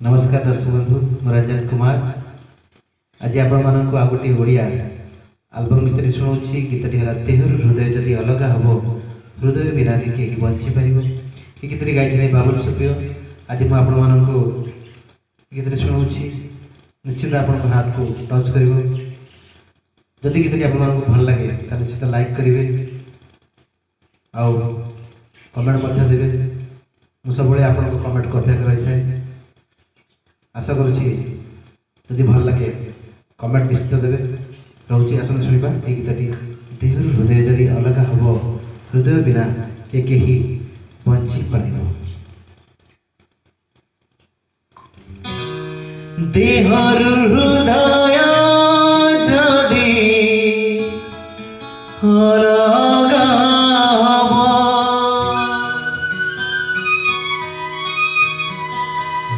नमस्कार दर्शक बंधु मु रंजन कुमार आज आपण को आ गोटे ओडिया आल्बम भितर शुणाऊँगी गीतटी है देहर हृदय जदि अलग हम हृदय बिना के बंची पार ये गीत गाई बाबुल सुप्रिय आज मुझे गीत शुणाऊँगी निश्चित आप हाथ को टच कर जदि गीतटी आपको भल लगे तो निश्चित लाइक करेंगे आउ कमेंट देवे मुझे सब आप कमेंट को अपेक्षा रही है। आशा करुँची भल लगे कमेंट निश्चित देवे रोचे आसन शुणा ये गीतटी देहर हृदय जदि अलग हम हृदय बिना के ही बंची पार देहर हृदय जदि अलग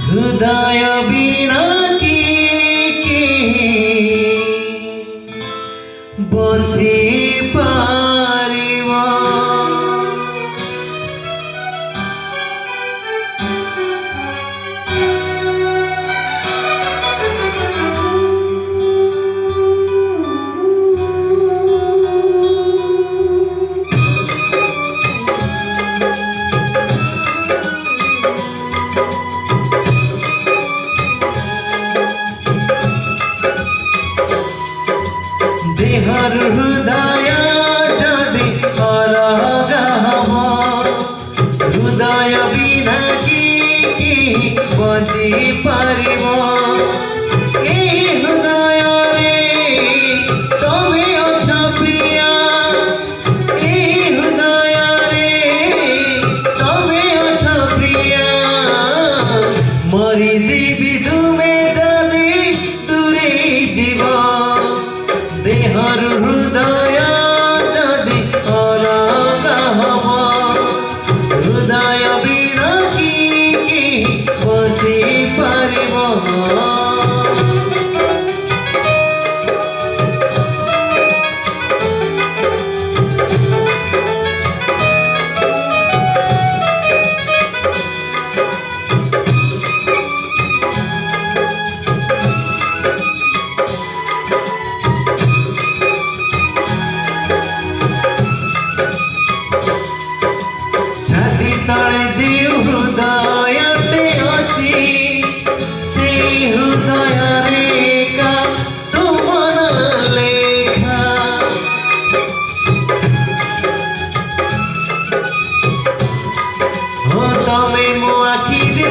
हृदय बिना की बंची पारिबो देहर हृदय जदि अलग हम हृदय बिना की बंची पारिबो ए हृदय रे तमे अछ प्रिया ए हृदय रे तमे अछ प्रिया मरी जीवी तुमे जदि दूरे जीवा देहर हृदय जदि अलग हम हृदय बिना की बंची पारिबो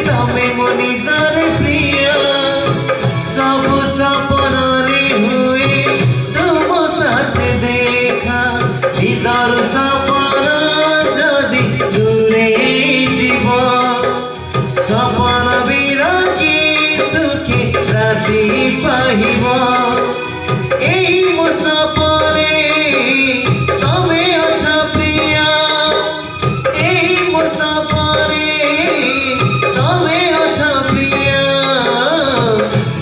तमे मो निदर प्रिय सब सपन हुए तुम साथ देखा निदर सपन जदि दूरे जीव सपन बिरकी सुखी राति पाहिब एई मो सपने तमे अछ प्रिया एई मो सपने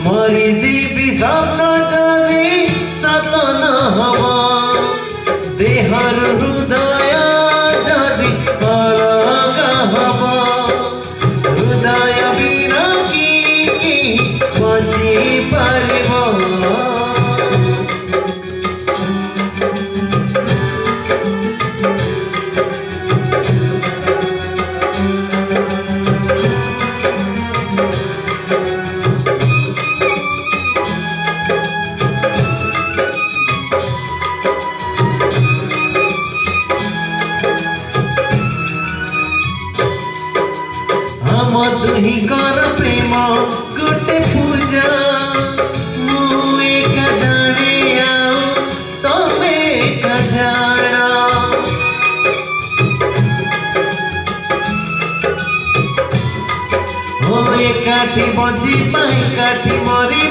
मरी जीवी स्वप्न जदि सतन हम देहर हृदय जदि अलग हम हृदय बिना की बंची पारिबो हम दुही कर प्रेम गोटे पूजा मु एक जाने आओ तमे एक जाना हो एकाठी बंची पाई काठी मरी